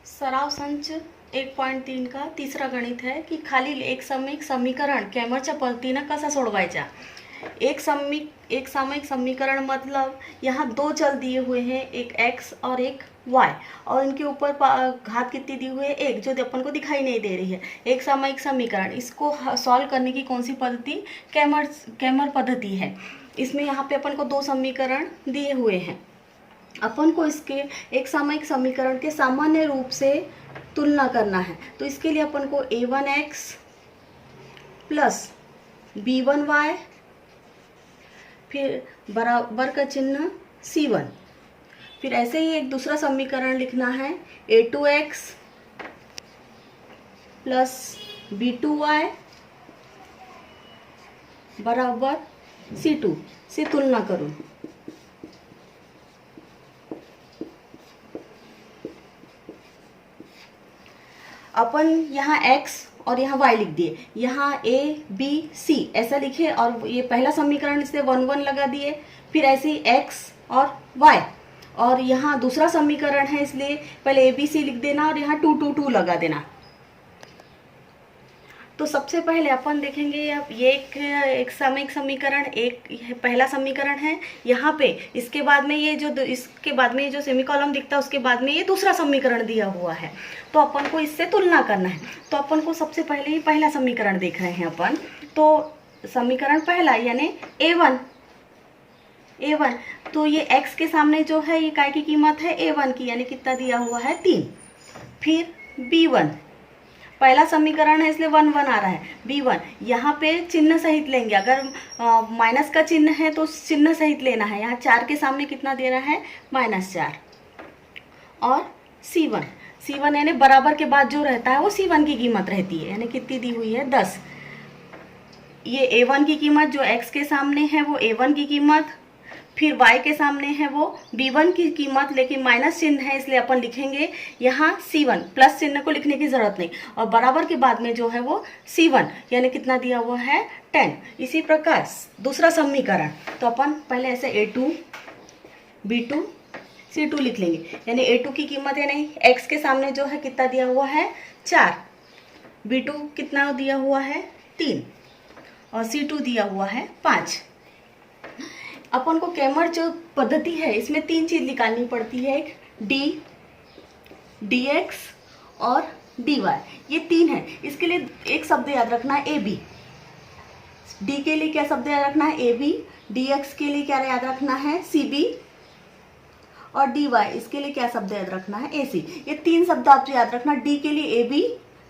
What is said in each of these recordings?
सराव संच 1.3 का तिसरा गणित है की खालील एक सामायिक समीकरण कॅमरच्या पद्धतीनं कसा सोडवायचा। एक सामायिक समीकरण मतलब यहाँ दो चल दिए हुए हैं, एक x और एक y, और इनके ऊपर घात कितनी दी हुई है, एक, जो अपन को दिखाई नहीं दे रही है। एक सामायिक समीकरण, इसको सॉल्व करने की कौन सी पद्धति, कैमर पद्धति है। इसमें यहाँ पे अपन को दो समीकरण दिए हुए हैं, अपन को इसके एक सामायिक समीकरण के सामान्य रूप से तुलना करना है। तो इसके लिए अपन को a1x प्लस b1y फिर बराबर का चिन्ह c1, फिर ऐसे ही एक दूसरा समीकरण लिखना है a2x प्लस b2y बराबर c2 से तुलना करूं। अपन यहाँ x और यहाँ y लिख दिए, यहाँ a b c ऐसा लिखे, और ये पहला समीकरण इससे 1 1 लगा दिए, फिर ऐसे ही x और y, और यहाँ दूसरा समीकरण है इसलिए पहले a b c लिख देना और यहाँ 2 2 2 लगा देना। तो सबसे पहले अपन देखेंगे अब ये एक सामायिक समीकरण, एक पहला समीकरण है यहाँ पे, इसके बाद में ये जो सेमीकोलन दिखता है उसके बाद में ये दूसरा समीकरण दिया हुआ है। तो अपन को इससे तुलना करना है। तो अपन को सबसे पहले ही पहला समीकरण देख रहे हैं अपन। तो समीकरण पहला यानी a1, तो ये x के सामने जो है ये काय की कीमत है a1 की, यानी कितना दिया हुआ है 3। फिर b1, पहला समीकरण है इसलिए 1 1 आ रहा है। b1 यहाँ पे चिन्ह सहित लेंगे, अगर माइनस का चिन्ह है तो चिन्ह सहित लेना है। यहाँ 4 के सामने कितना दे रहा है -4। और c1 यानी बराबर के बाद जो रहता है वो c1 की कीमत रहती है, यानी कितनी दी हुई है 10। ये a1 की कीमत जो x के सामने है वो a1 की कीमत, फिर y के सामने है वो b1 की कीमत, लेकिन माइनस चिन्ह है इसलिए अपन लिखेंगे यहाँ c1, प्लस चिन्ह को लिखने की जरूरत नहीं, और बराबर के बाद में जो है वो c1 यानी कितना दिया हुआ है 10। इसी प्रकार दूसरा समीकरण, तो अपन पहले ऐसे a2 b2 c2 लिख लेंगे, यानी a2 की कीमत है नहीं, x के सामने जो है कितना दिया हुआ है 4, b2 कितना दिया हुआ है 3, और c2 दिया हुआ है 5। अपन को कैमर जो पद्धति है इसमें 3 चीज निकालनी पड़ती है, एक d, dx और dy, ये 3 है। इसके लिए एक शब्द याद रखना है ab, d के लिए क्या शब्द याद रखना है ab, dx के लिए क्या याद रखना है cb, और dy इसके लिए क्या शब्द याद रखना है ac। ये 3 शब्द आप याद रखना, d के लिए ab,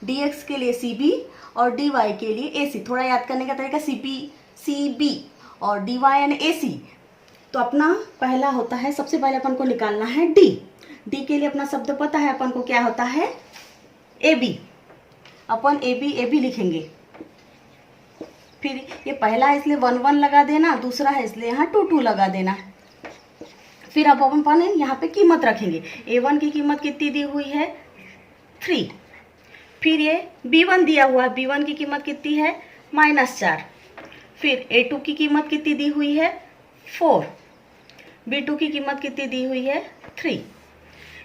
dx के लिए cb और dy के लिए ac। थोड़ा याद करने का तरीका cb और dy यानी ac। तो अपना पहला होता है, सबसे पहले अपन को निकालना है d के लिए अपना शब्द पता है अपन को क्या होता है ab, अपन ab लिखेंगे। फिर ये पहला है इसलिए 1 1 लगा देना, दूसरा है इसलिए यहाँ 2 2 लगा देना। फिर अब अपन यहाँ पे कीमत रखेंगे, a1 की कीमत कितनी दी हुई है 3, फिर ये b1 दिया हुआ है, b1 की कीमत कितनी है -4, फिर a2 की कीमत कितनी दी हुई है 4, b2 की कीमत कितनी दी हुई है 3।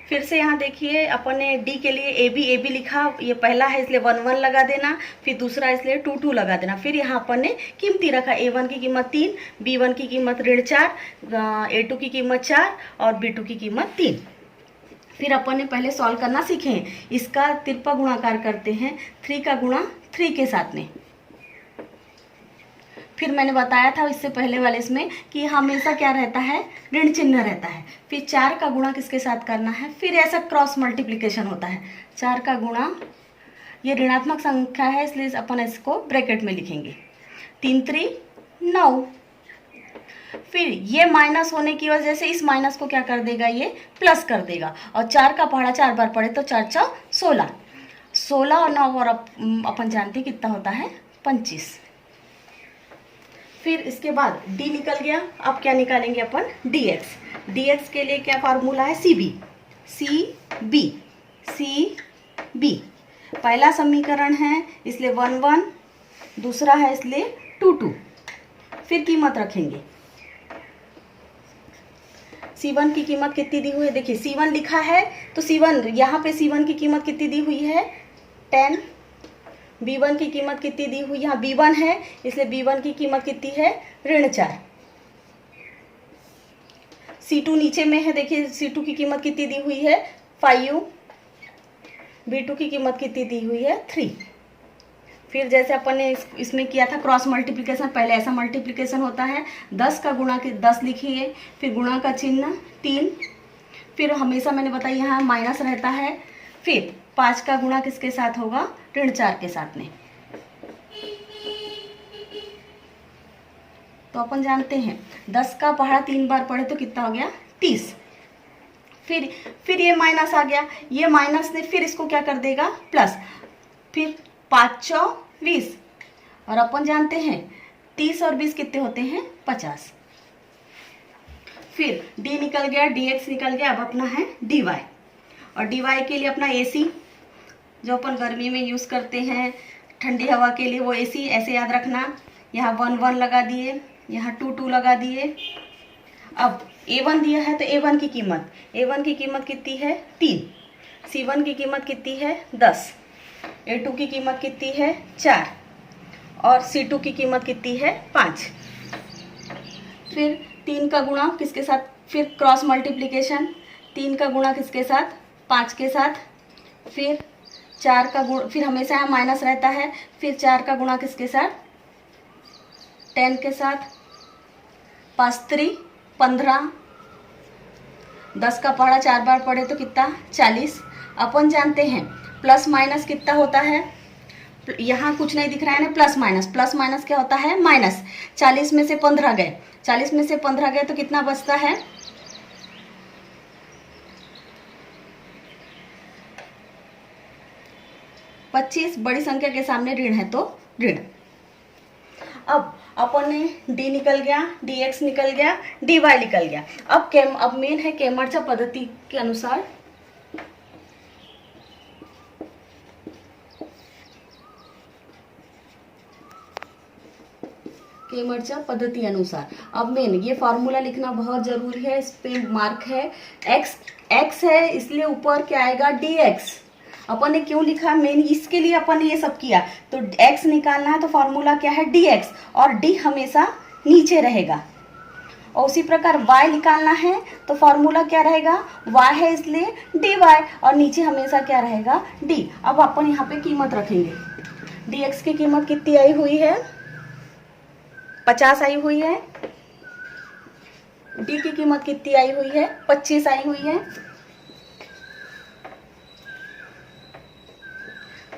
फिर से यहाँ देखिए अपन ने d के लिए ab लिखा, ये पहला है इसलिए 1 1 लगा देना, फिर दूसरा इसलिए 2 2 लगा देना। फिर यहाँ अपन ने कीमती रखा, a1 की कीमत 3, b1 की कीमत -4, a2 की कीमत 4 और b2 की कीमत 3। फिर अपन ने पहले सॉल्व करना सीखे हैं, इसका तिरपा गुणाकार करते हैं 3 का गुणा 3 के साथ में। फिर मैंने बताया था इससे पहले वाले इसमें कि हमेशा क्या रहता है ऋण चिन्ह रहता है। फिर 4 का गुणा किसके साथ करना है, फिर ऐसा क्रॉस मल्टीप्लिकेशन होता है। 4 का गुणा, ये ऋणात्मक संख्या है इसलिए अपन इसको ब्रैकेट में लिखेंगे, 3 3 9। फिर ये माइनस होने की वजह से इस माइनस को क्या कर देगा, ये प्लस कर देगा, और 4 का पहाड़ा 4 बार पढ़े तो 4 4 16, 16 और 9 और अपन जानते कितना होता है 25। फिर इसके बाद d निकल गया, अब क्या निकालेंगे अपन dx। dx के लिए क्या फार्मूला है cb, सी बी। पहला समीकरण है इसलिए 1 1, दूसरा है इसलिए 2 2। फिर कीमत रखेंगे। C1 की कीमत कितनी दी हुई है, देखिए C1 लिखा है तो C1 यहाँ पे C1 की कीमत कितनी दी हुई है 10। B1 की कीमत कितनी दी हुई, यहाँ B1 है इसलिए B1 की कीमत कितनी है -4। C2 नीचे में है, देखिए C2 की कीमत कितनी दी हुई है 5। B2 की कीमत कितनी दी हुई है 3। फिर जैसे अपन ने इसमें किया था क्रॉस मल्टीप्लिकेशन, पहले ऐसा मल्टीप्लिकेशन होता है 10 का गुणा के 10 लिखिए, फिर गुणा का चिन्ह 3, फिर हमेशा मैंने बताया यहाँ माइनस रहता है, फिर 5 का गुणा किसके साथ होगा ऋण 4 के साथ में। तो अपन जानते हैं 10 का पहाड़ा 3 बार पढ़े तो कितना हो गया 30। फिर ये माइनस आ गया, ये माइनस ने फिर इसको क्या कर देगा प्लस, फिर 5 चौ 20 और अपन जानते हैं 30 और 20 कितने होते हैं 50। फिर d निकल गया, dx निकल गया, अब अपना है dy। और dy के लिए अपना AC जो अपन गर्मी में यूज़ करते हैं ठंडी हवा के लिए वो AC, ऐसे याद रखना। यहाँ 1 1 लगा दिए, यहाँ 2 2 लगा दिए। अब A1 दिया है तो A1 की कीमत कितनी है 3। C1 की कीमत कितनी है 10। A2 की कीमत कितनी है 4 और C2 की कीमत कितनी है 5। फिर 3 का गुणा किसके साथ, फिर क्रॉस मल्टीप्लिकेशन, 3 का गुणा किसके साथ 5 के साथ, फिर 4 का गुणा, फिर हमेशा यहाँ माइनस रहता है, फिर 4 का गुणा किसके साथ 10 के साथ, 5 3 15, 10 का पहाड़ा 4 बार पढ़े तो कितना 40। अपन जानते हैं प्लस माइनस कितना होता है, यहाँ कुछ नहीं दिख रहा है ना, प्लस माइनस क्या होता है माइनस। 40 में से 15 गए, 40 में से 15 गए तो कितना बचता है 25। बड़ी संख्या के सामने ऋण है तो ऋण। अब अपन ने d निकल गया, dx निकल गया, dy निकल गया। अब मेन है केमरचा पद्धति के अनुसार अब मेन ये फार्मूला लिखना बहुत जरूरी है, इस पे मार्क है। x है इसलिए ऊपर क्या आएगा dx। अपन ने क्यों लिखा मेन, इसके लिए अपन ने ये सब किया। तो x निकालना है तो फार्मूला क्या है dx और d हमेशा नीचे रहेगा। और उसी प्रकार y निकालना है तो फार्मूला क्या रहेगा, y है इसलिए dy और नीचे हमेशा क्या रहेगा d। अब अपन यहाँ पे कीमत रखेंगे। dx की कीमत कितनी आई हुई है 50 आई हुई है, d की कीमत कितनी आई हुई है 25 आई हुई है।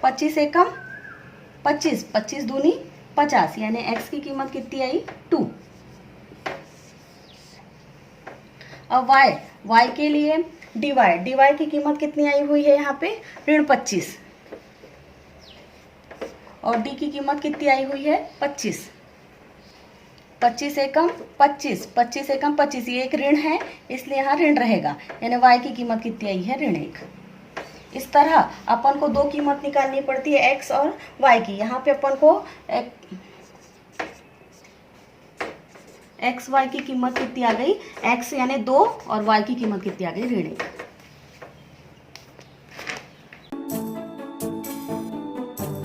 25 एकम 25, 25 दूनी 50, यानी x की कीमत कितनी आई 2। अब y के लिए dy की कीमत कितनी आई हुई है यहाँ पे ऋण 25 और d की कीमत कितनी आई हुई है 25। 25 एकम 25, 25 एकम 25, ये एक ऋण है इसलिए यहाँ ऋण रहेगा, यानी y की कीमत कितनी आई है ऋण 1। इस तरह अपन को दो कीमत निकालनी पड़ती है x और y की। यहाँ पे अपन को x y की कीमत कितनी आ गई, x यानी 2 और y की कीमत कितनी आ गई ऋण 1।